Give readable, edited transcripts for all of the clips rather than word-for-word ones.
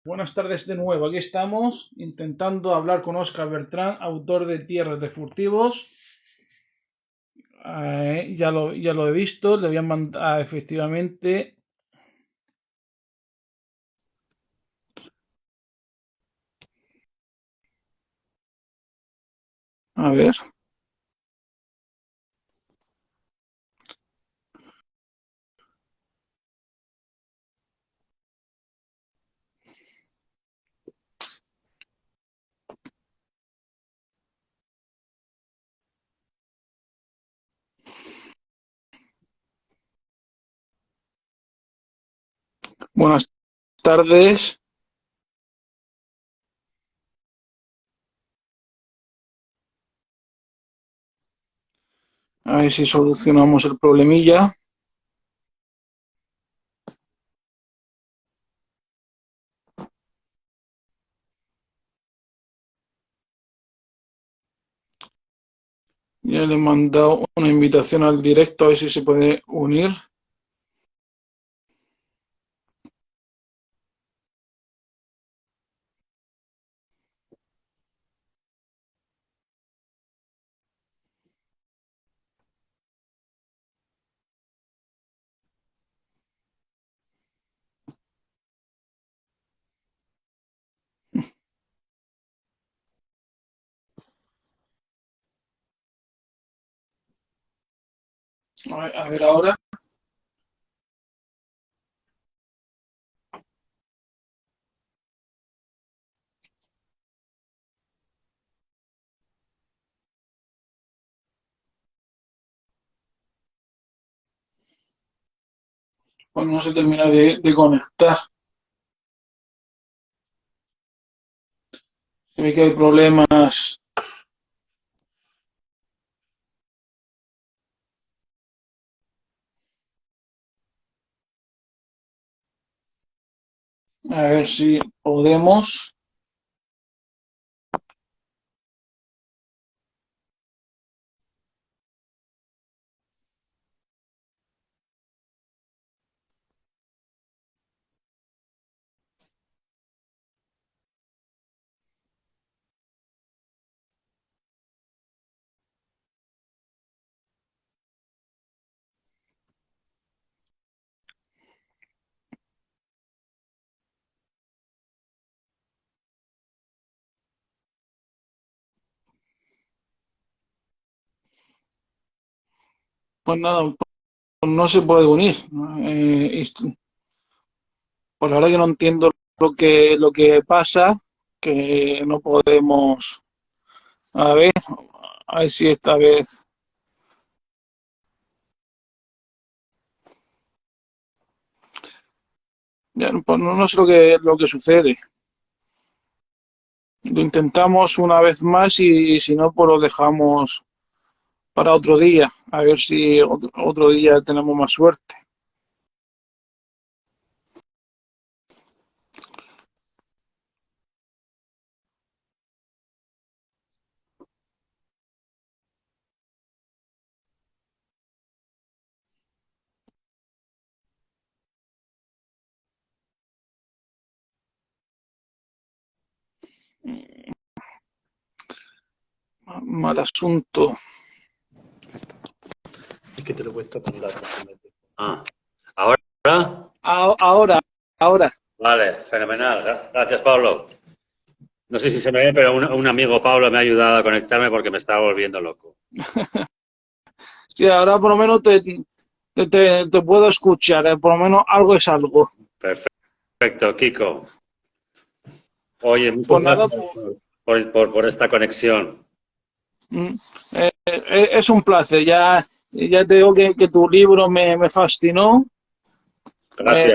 Buenas tardes de nuevo. Aquí estamos intentando hablar con Óscar Bertrán, autor de Tierras de Furtivos. Ya lo he visto, le voy a mandar efectivamente. A ver. Buenas tardes. A ver si solucionamos el problemilla. Ya le he mandado una invitación al directo a ver si se puede unir. A ver ahora. Pues no se termina de conectar. Se ve que hay problemas. A ver si podemos. Pues nada, pues no se puede unir. Pues la verdad que no entiendo lo que pasa, que no podemos. A ver, a ver si esta vez. Ya, pues no sé lo que sucede. Lo intentamos una vez más y si no, pues lo dejamos para otro día. A ver si otro día tenemos más suerte. Mal asunto. Es que te lo he puesto con la Ah, ¿ahora? Ahora. Vale, fenomenal. Gracias, Pablo. No sé si se me ve, pero un amigo Pablo me ha ayudado a conectarme porque me estaba volviendo loco. Sí, ahora por lo menos te puedo escuchar. Por lo menos algo es algo. Perfecto, Kiko. Oye, muchas Pues nada, gracias por esta conexión. mm, es un placer. Ya te digo que tu libro me fascinó. Gracias.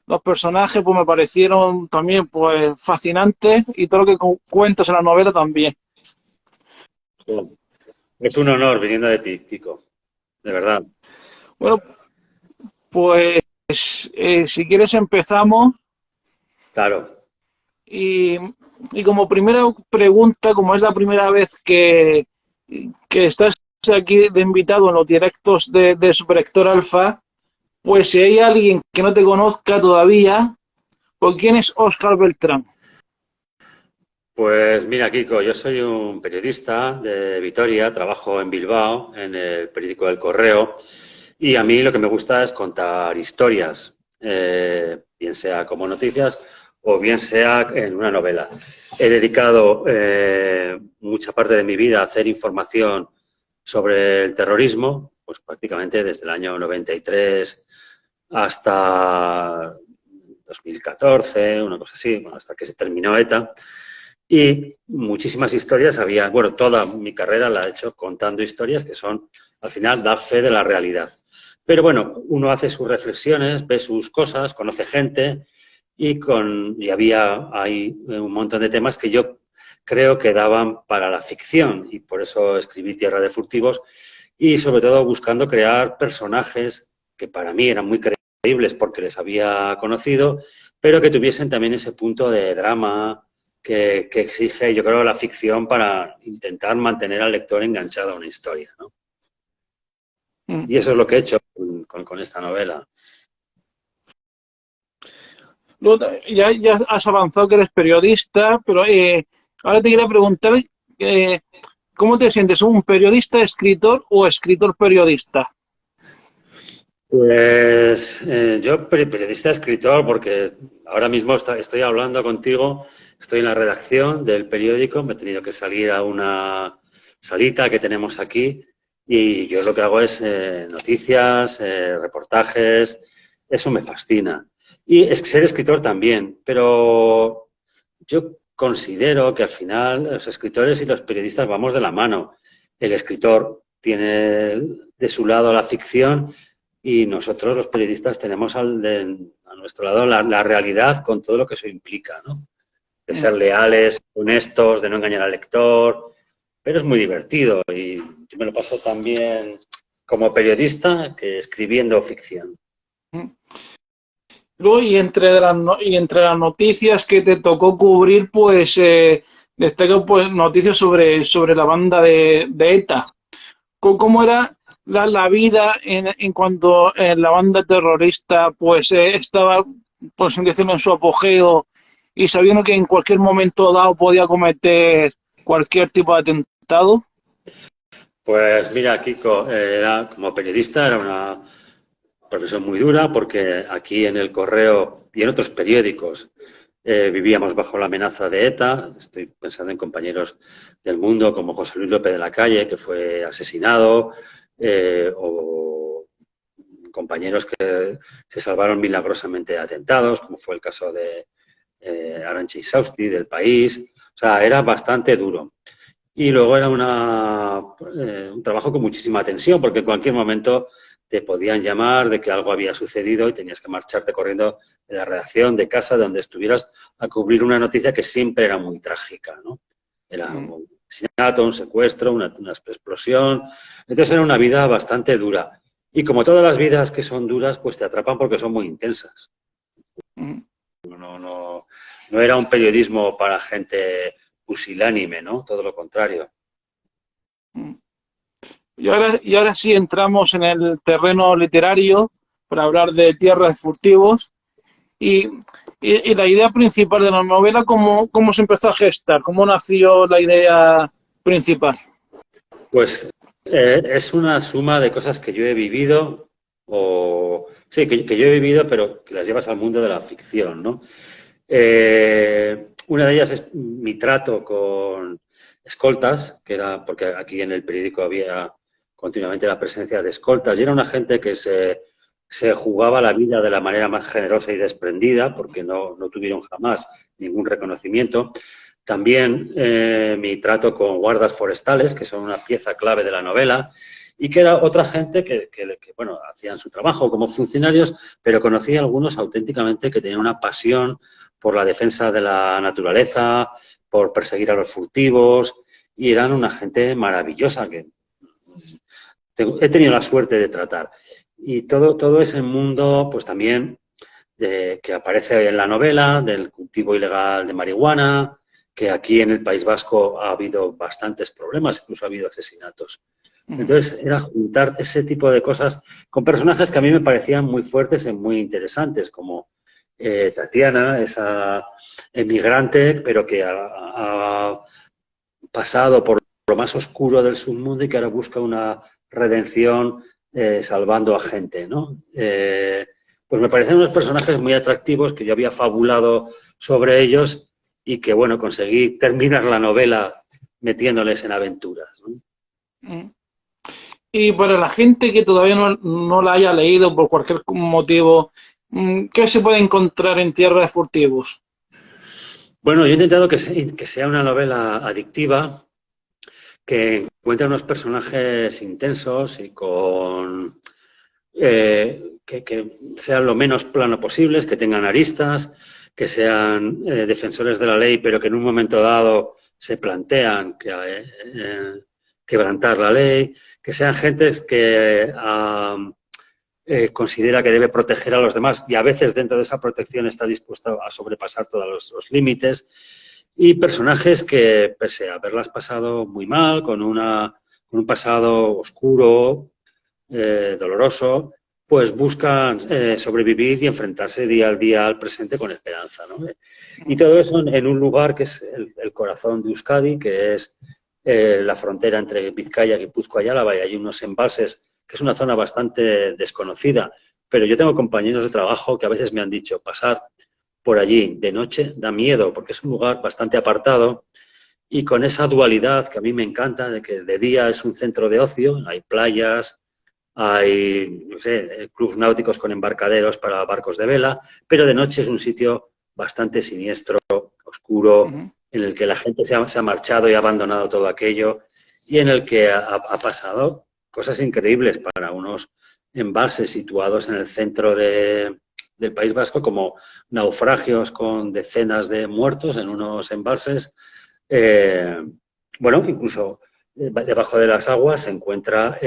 Los personajes pues me parecieron también pues fascinantes y todo lo que cuentas en la novela también. Es un honor viniendo de ti, Kiko. De verdad. Bueno, pues si quieres empezamos Claro. y, y como primera pregunta, como es la primera vez que estás aquí de invitado en los directos de Super Héctor Alfa, pues si hay alguien que no te conozca todavía, ¿Por quién es Óscar Beltrán? Pues mira, Kiko, yo soy un periodista de Vitoria, trabajo en Bilbao, en el periódico El Correo, y a mí lo que me gusta es contar historias, bien sea como noticias o bien sea en una novela. He dedicado mucha parte de mi vida a hacer información sobre el terrorismo, pues prácticamente desde el año 93 hasta 2014, una cosa así, bueno, hasta que se terminó ETA. Y muchísimas historias había, bueno, toda mi carrera la he hecho contando historias que son, al final, da fe de la realidad. Pero bueno, uno hace sus reflexiones, ve sus cosas, conoce gente y había ahí un montón de temas que yo creo que daban para la ficción y por eso escribí Tierra de Furtivos y sobre todo buscando crear personajes que para mí eran muy creíbles porque les había conocido, pero que tuviesen también ese punto de drama que exige, yo creo, la ficción para intentar mantener al lector enganchado a una historia, ¿no? Mm. Y eso es lo que he hecho con esta novela. Luego, ya has avanzado que eres periodista, pero ahora te quería preguntar, eh, ¿cómo te sientes? ¿Un periodista escritor o escritor periodista? Pues yo periodista, escritor, porque ahora mismo estoy hablando contigo, estoy en la redacción del periódico, me he tenido que salir a una salita que tenemos aquí y yo lo que hago es noticias, reportajes, eso me fascina. Y es que ser escritor también, pero yo considero que al final los escritores y los periodistas vamos de la mano. El escritor tiene de su lado la ficción y nosotros, los periodistas, tenemos a nuestro lado la realidad con todo lo que eso implica, ¿no? De ser leales, honestos, de no engañar al lector. Pero es muy divertido y yo me lo paso también como periodista que escribiendo ficción. Luego, y entre las noticias que te tocó cubrir, pues destacan pues, noticias sobre la banda de ETA. ¿Cómo era la vida en cuanto la banda terrorista pues estaba, por así decirlo, en su apogeo y sabiendo que en cualquier momento dado podía cometer cualquier tipo de atentado? Pues mira, Kiko, como periodista era una profesión muy dura porque aquí en El Correo y en otros periódicos vivíamos bajo la amenaza de ETA. Estoy pensando en compañeros del mundo como José Luis López de la Calle, que fue asesinado, o compañeros que se salvaron milagrosamente de atentados, como fue el caso de Arantxa Isausti, del País. O sea, era bastante duro. Y luego era un trabajo con muchísima tensión, porque en cualquier momento te podían llamar de que algo había sucedido y tenías que marcharte corriendo de la redacción, de casa, de donde estuvieras, a cubrir una noticia que siempre era muy trágica, ¿no? Era un asesinato, un secuestro, una explosión. Entonces era una vida bastante dura. Y como todas las vidas que son duras, pues te atrapan porque son muy intensas. No era un periodismo para gente pusilánime, ¿no? Todo lo contrario. Y ahora sí entramos en el terreno literario para hablar de Tierra de Furtivos. Y, y la idea principal de la novela, ¿cómo se empezó a gestar? ¿Cómo nació la idea principal? Pues es una suma de cosas que yo he vivido, o sí, que yo he vivido, pero que las llevas al mundo de la ficción, ¿no? Una de ellas es mi trato con escoltas, que era porque aquí en el periódico había continuamente la presencia de escoltas, y era una gente que se jugaba la vida de la manera más generosa y desprendida, porque no tuvieron jamás ningún reconocimiento. También mi trato con guardas forestales, que son una pieza clave de la novela, y que era otra gente que bueno, hacían su trabajo como funcionarios, pero conocí a algunos auténticamente que tenían una pasión por la defensa de la naturaleza, por perseguir a los furtivos, y eran una gente maravillosa que he tenido la suerte de tratar. Y todo ese mundo, pues también que aparece en la novela, del cultivo ilegal de marihuana, que aquí en el País Vasco ha habido bastantes problemas, incluso ha habido asesinatos. Entonces era juntar ese tipo de cosas con personajes que a mí me parecían muy fuertes y muy interesantes, como Tatiana, esa emigrante, pero que ha pasado por lo más oscuro del submundo y que ahora busca una redención salvando a gente, ¿no? Pues me parecen unos personajes muy atractivos que yo había fabulado sobre ellos y que, bueno, conseguí terminar la novela metiéndoles en aventuras, ¿no? Mm. Y para la gente que todavía no la haya leído por cualquier motivo, ¿qué se puede encontrar en Tierra de Furtivos? Bueno, yo he intentado que sea una novela adictiva, que encuentre unos personajes intensos y con que sean lo menos plano posibles, que tengan aristas, que sean defensores de la ley, pero que en un momento dado se plantean quebrantar la ley, que sean gentes que considera que debe proteger a los demás y a veces dentro de esa protección está dispuesto a sobrepasar todos los límites, y personajes que, pese a haberlas pasado muy mal, con un pasado oscuro, doloroso, pues buscan sobrevivir y enfrentarse día al día al presente con esperanza, ¿no? Y todo eso en un lugar que es el corazón de Euskadi, que es la frontera entre Vizcaya, Guipúzcoa y Álava, y hay unos embalses, que es una zona bastante desconocida, pero yo tengo compañeros de trabajo que a veces me han dicho, pasar por allí de noche da miedo, porque es un lugar bastante apartado y con esa dualidad que a mí me encanta, de que de día es un centro de ocio, hay playas, hay, no sé, clubs náuticos con embarcaderos para barcos de vela, pero de noche es un sitio bastante siniestro, oscuro, Ujú. en el que la gente se ha marchado y ha abandonado todo aquello, y en el que ha pasado cosas increíbles para unos embalses situados en el centro del País Vasco, como naufragios con decenas de muertos en unos embalses. Bueno, incluso debajo de las aguas se encuentra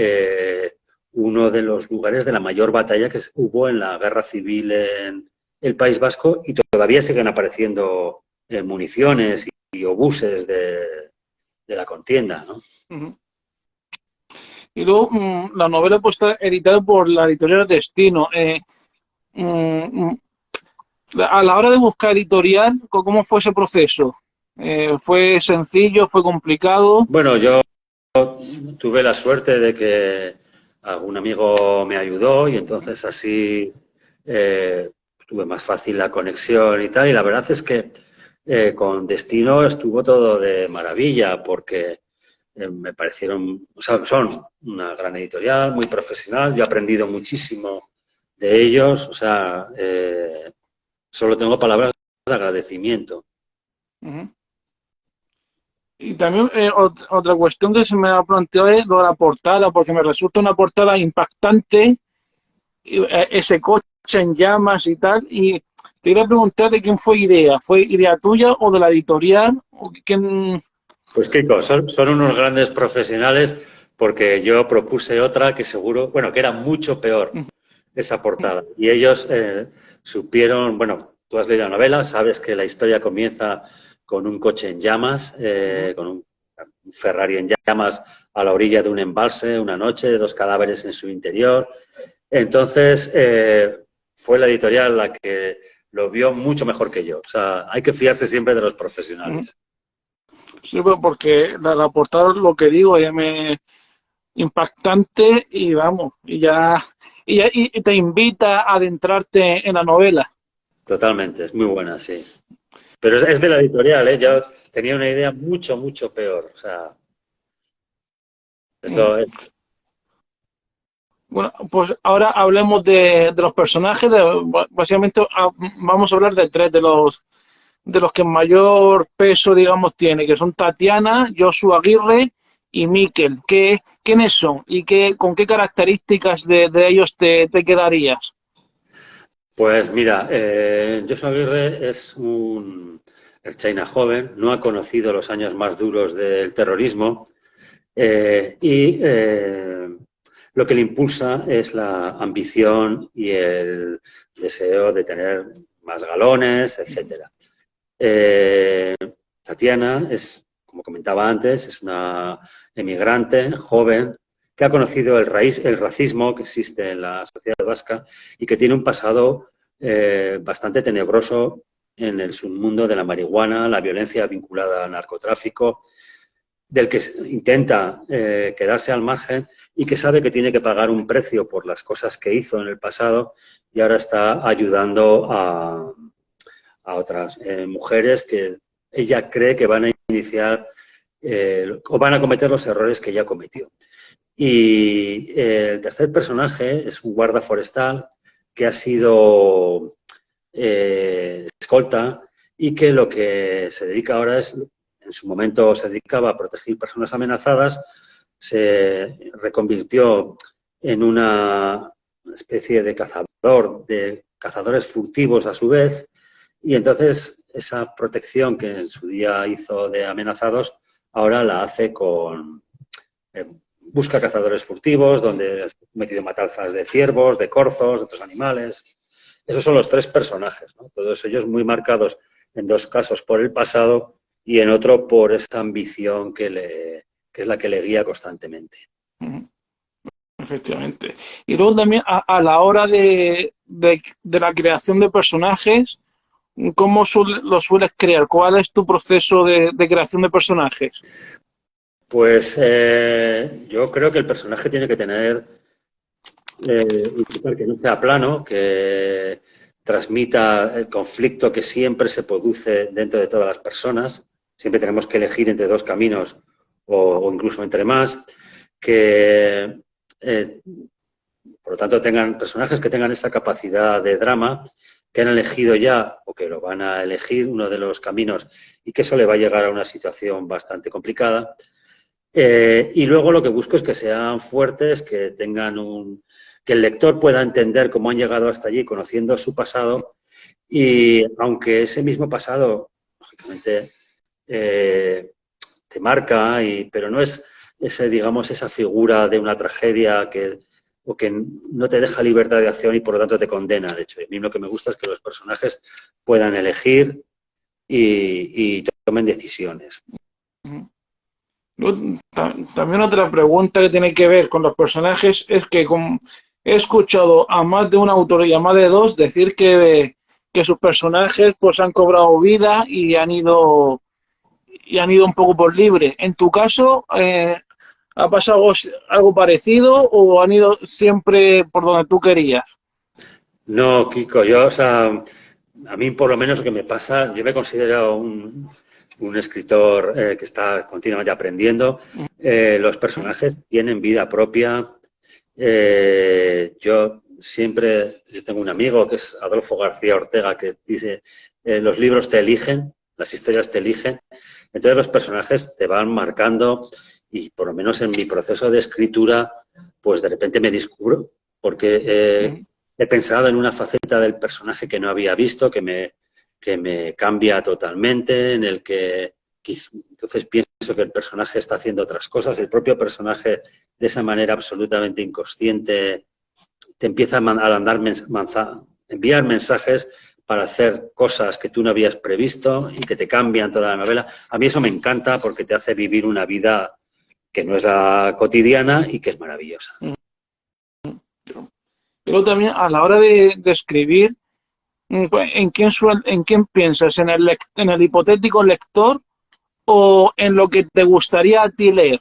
uno de los lugares de la mayor batalla que hubo en la guerra civil en el País Vasco, y todavía siguen apareciendo municiones y obuses de la contienda, ¿no? Ujú. Y luego la novela pues está editada por la editorial Destino. Mm, mm, a la hora de buscar editorial, ¿cómo fue ese proceso? ¿Fue sencillo? ¿Fue complicado? Bueno, yo tuve la suerte de que algún amigo me ayudó y entonces así tuve más fácil la conexión y tal. Y la verdad es que con Destino estuvo todo de maravilla porque me parecieron, o sea, son una gran editorial, muy profesional. Yo he aprendido muchísimo de ellos, o sea, solo tengo palabras de agradecimiento. Ujú. Y también otra cuestión que se me ha planteado es lo de la portada, porque me resulta una portada impactante, ese coche en llamas y tal. Y te quería preguntar de quién fue idea tuya o de la editorial? ¿O quién? Pues Kiko, son unos grandes profesionales porque yo propuse otra que seguro, bueno, que era mucho peor esa portada. Y ellos supieron, bueno, tú has leído la novela, sabes que la historia comienza con un coche en llamas, con un Ferrari en llamas a la orilla de un embalse una noche, dos cadáveres en su interior. Entonces, fue la editorial la que lo vio mucho mejor que yo. O sea, hay que fiarse siempre de los profesionales. Sí, pues, porque la portada, lo que digo, ya me impactante y vamos, y te invita a adentrarte en la novela. Totalmente, es muy buena, sí. Pero es de la editorial, ¿eh? Yo tenía una idea mucho, mucho peor. O sea, es Mm. lo es. Bueno, pues ahora hablemos de los personajes. Básicamente vamos a hablar de tres de los que mayor peso, digamos, tiene, que son Tatiana, Joshua Aguirre y Miquel. ¿Quiénes son y con qué características de ellos te quedarías? Pues mira, Joshua Aguirre es un ertzaina joven, no ha conocido los años más duros del terrorismo, y lo que le impulsa es la ambición y el deseo de tener más galones, etcétera. Eh, Tatiana es, como comentaba antes, es una emigrante joven que ha conocido el racismo que existe en la sociedad vasca y que tiene un pasado bastante tenebroso en el submundo de la marihuana, la violencia vinculada al narcotráfico, del que intenta quedarse al margen y que sabe que tiene que pagar un precio por las cosas que hizo en el pasado y ahora está ayudando a otras mujeres que ella cree que van a iniciar o van a cometer los errores que ella cometió. Y el tercer personaje es un guarda forestal que ha sido escolta y que lo que se dedica ahora es, en su momento se dedicaba a proteger personas amenazadas, se reconvirtió en una especie de cazador, de cazadores furtivos a su vez, y entonces esa protección que en su día hizo de amenazados, ahora la hace con... busca cazadores furtivos, donde ha metido matanzas de ciervos, de corzos, de otros animales. Esos son los tres personajes, ¿no? Todos ellos muy marcados en dos casos por el pasado y en otro por esa ambición que es la que le guía constantemente. Efectivamente. Y luego también a la hora de la creación de personajes, ¿cómo lo sueles crear? ¿Cuál es tu proceso de creación de personajes? Pues yo creo que el personaje tiene que tener que no sea plano, que transmita el conflicto que siempre se produce dentro de todas las personas. Siempre tenemos que elegir entre dos caminos o incluso entre más, que por lo tanto tengan personajes que tengan esa capacidad de drama, que han elegido ya o que lo van a elegir uno de los caminos y que eso le va a llegar a una situación bastante complicada. Y luego lo que busco es que sean fuertes, que tengan que el lector pueda entender cómo han llegado hasta allí, conociendo su pasado, y aunque ese mismo pasado, lógicamente, te marca, pero no es digamos, esa figura de una tragedia o que no te deja libertad de acción y por lo tanto te condena. De hecho, a mí lo que me gusta es que los personajes puedan elegir y tomen decisiones. También otra pregunta que tiene que ver con los personajes es que he escuchado a más de un autor y a más de dos decir que sus personajes pues han cobrado vida y han ido un poco por libre. En tu caso, ¿ha pasado algo parecido o han ido siempre por donde tú querías? No, Kiko, yo, o sea, a mí por lo menos lo que me pasa, yo me considero un escritor que está continuamente aprendiendo. Los personajes tienen vida propia. Yo tengo un amigo que es Adolfo García Ortega que dice, los libros te eligen, las historias te eligen. Entonces los personajes te van marcando y por lo menos en mi proceso de escritura, pues de repente me descubro porque he pensado en una faceta del personaje que no había visto, que me cambia totalmente, en el que entonces pienso que el personaje está haciendo otras cosas, el propio personaje de esa manera absolutamente inconsciente te empieza a enviar mensajes para hacer cosas que tú no habías previsto y que te cambian toda la novela. A mí eso me encanta porque te hace vivir una vida que no es la cotidiana y que es maravillosa. Pero también a la hora de escribir, ¿en quién piensas? ¿En el hipotético lector o en lo que te gustaría a ti leer?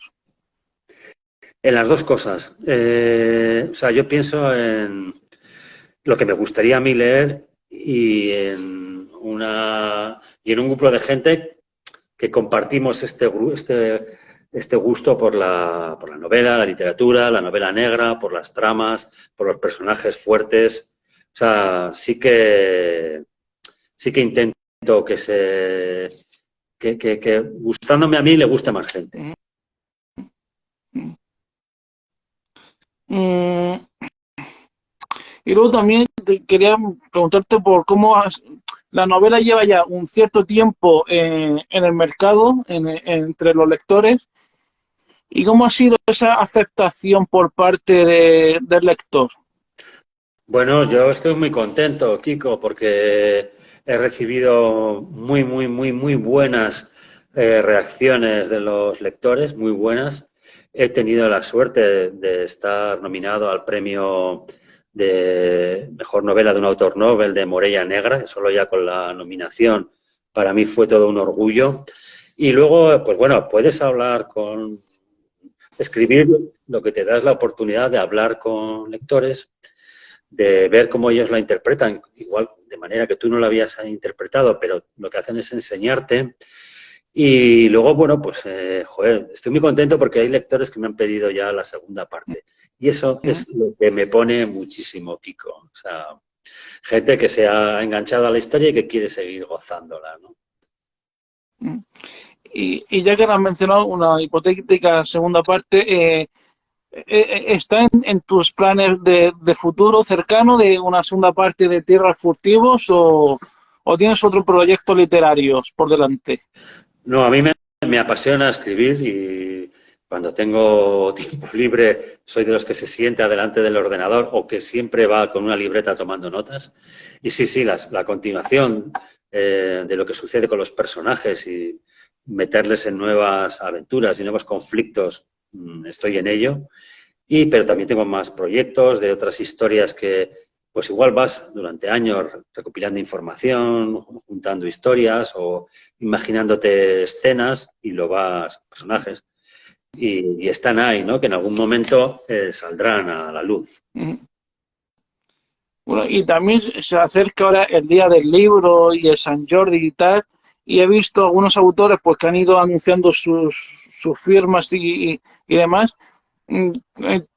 En las dos cosas. O sea, yo pienso en lo que me gustaría a mí leer y en un grupo de gente que compartimos este gusto por la novela, la literatura, la novela negra, por las tramas, por los personajes fuertes. O sea, sí que intento que gustándome a mí le guste a más gente. Y luego también quería preguntarte por la novela lleva ya un cierto tiempo en el mercado, entre los lectores, y cómo ha sido esa aceptación por parte del lector. Bueno, yo estoy muy contento, Kiko, porque he recibido muy, muy, muy, muy buenas reacciones de los lectores, muy buenas. He tenido la suerte de estar nominado al premio de mejor novela de un autor Nobel de Morella Negra, que solo ya con la nominación para mí fue todo un orgullo. Y luego, pues bueno, puedes hablar con... Escribir lo que te da es la oportunidad de hablar con lectores, de ver cómo ellos la interpretan, igual de manera que tú no la habías interpretado, pero lo que hacen es enseñarte. Y luego, bueno, pues, joder, estoy muy contento porque hay lectores que me han pedido ya la segunda parte. Y eso es lo que me pone muchísimo, Kiko. O sea, gente que se ha enganchado a la historia y que quiere seguir gozándola, ¿no? Y ya que has mencionado una hipotética segunda parte, ¿está en tus planes de futuro cercano de una segunda parte de Tierras Furtivos o tienes otro proyecto literario por delante? No, a mí me apasiona escribir y cuando tengo tiempo libre soy de los que se sienta delante del ordenador o que siempre va con una libreta tomando notas. Y sí, la continuación de lo que sucede con los personajes y meterles en nuevas aventuras y nuevos conflictos, estoy en ello. Pero también tengo más proyectos de otras historias que, pues igual vas durante años recopilando información, juntando historias o imaginándote escenas y lo vas, personajes, y están ahí, ¿no? Que en algún momento saldrán a la luz. Bueno, y también se acerca ahora el día del libro y el San Jordi y tal, y he visto algunos autores pues que han ido anunciando sus firmas y demás.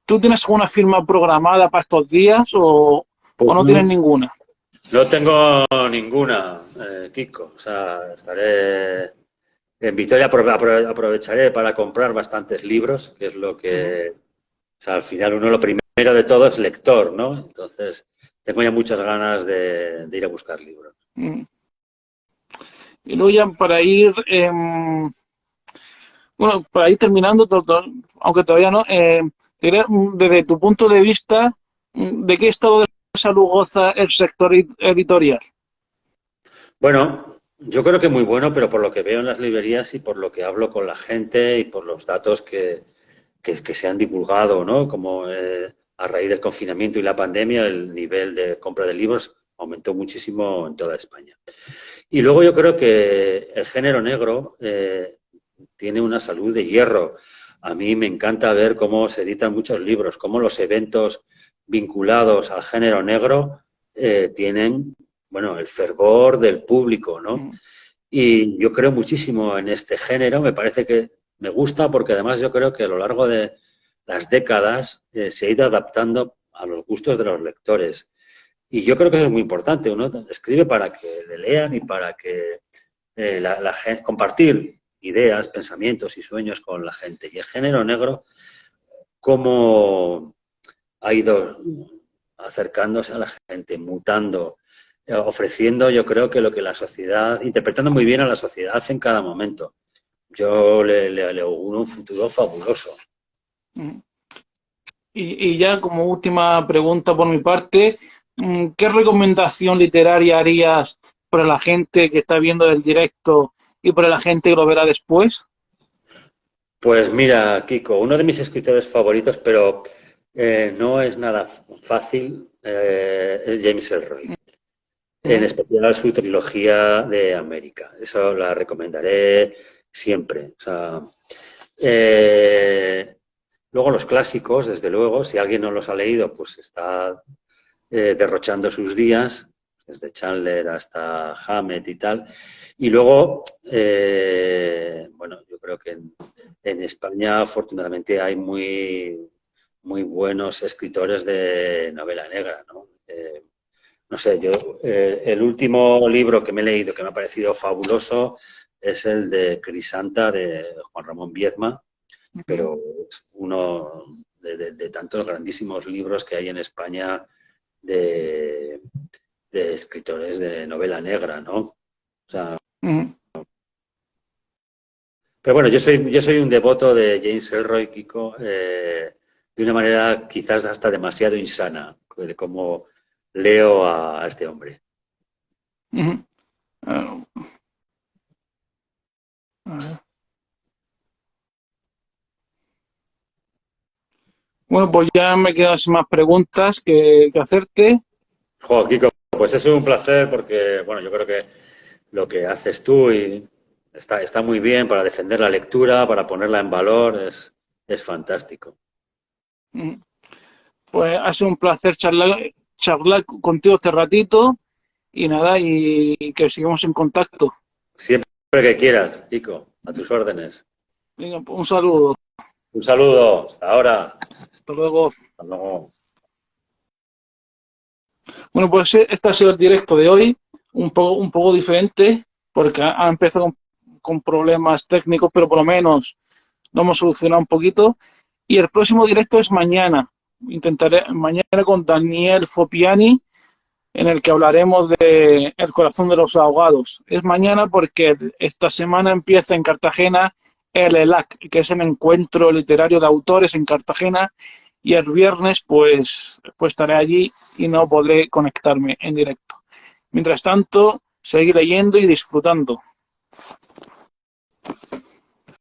¿Tú tienes alguna firma programada para estos días o Pues no tienes ninguna? no tengo ninguna, Kiko. O sea, estaré en Vitoria, aprovecharé para comprar bastantes libros, que es lo que, o sea, al final uno lo primero de todo es lector, ¿no? Entonces, tengo ya muchas ganas de ir a buscar libros. Mm. Y luego ya para ir, bueno, para ir terminando, aunque todavía no, desde tu punto de vista, ¿de qué estado de salud goza el sector editorial? Bueno, yo creo que muy bueno, pero por lo que veo en las librerías y por lo que hablo con la gente y por los datos que se han divulgado, ¿no? Como a raíz del confinamiento y la pandemia, el nivel de compra de libros aumentó muchísimo en toda España. Y luego yo creo que el género negro tiene una salud de hierro. A mí me encanta ver cómo se editan muchos libros, cómo los eventos vinculados al género negro tienen, bueno, el fervor del público, ¿no? Y yo creo muchísimo en este género, me parece que me gusta porque además yo creo que a lo largo de las décadas se ha ido adaptando a los gustos de los lectores. Y yo creo que eso es muy importante. Uno escribe para que le lean y para que compartir ideas, pensamientos y sueños con la gente. Y el género negro, cómo ha ido acercándose a la gente, mutando, ofreciendo yo creo que lo que la sociedad, interpretando muy bien a la sociedad en cada momento. Yo le auguro un futuro fabuloso. Y ya como última pregunta por mi parte, ¿qué recomendación literaria harías para la gente que está viendo el directo y para la gente que lo verá después? Pues mira, Kiko, uno de mis escritores favoritos, pero no es nada fácil, es James Ellroy. En especial su trilogía de América. Eso la recomendaré siempre. O sea, luego los clásicos, desde luego, si alguien no los ha leído, pues está derrochando sus días, desde Chandler hasta Hammett y tal. Y luego, bueno, yo creo que en España afortunadamente hay muy buenos escritores de novela negra, ¿no? No sé, yo el último libro que me he leído que me ha parecido fabuloso es el de Crisanta de Juan Ramón Biedma, pero es uno de tantos grandísimos libros que hay en España de, de escritores de novela negra, ¿no? O sea, pero bueno, yo soy un devoto de James Ellroy, Kiko, de una manera quizás hasta demasiado insana, de cómo leo a este hombre. Uh -huh. Bueno, Bueno, pues ya me quedan sin más preguntas que hacerte. Jo, Kiko, pues es un placer porque, bueno, yo creo que lo que haces tú y está muy bien para defender la lectura, para ponerla en valor, es fantástico. Mm, Pues ha sido un placer charlar contigo este ratito y nada, y que sigamos en contacto. Siempre que quieras, Kiko, a tus órdenes. Venga, pues un saludo. Un saludo, hasta ahora. Hasta luego. Hasta luego. Bueno, pues este ha sido el directo de hoy, un poco diferente, porque ha empezado con problemas técnicos, pero por lo menos lo hemos solucionado un poquito. Y el próximo directo es mañana. Intentaré mañana con Daniel Fopiani, en el que hablaremos de El corazón de los ahogados. Es mañana porque esta semana empieza en Cartagena el ELAC, que es el encuentro literario de autores en Cartagena, y el viernes pues estaré allí y no podré conectarme en directo. Mientras tanto, seguir leyendo y disfrutando.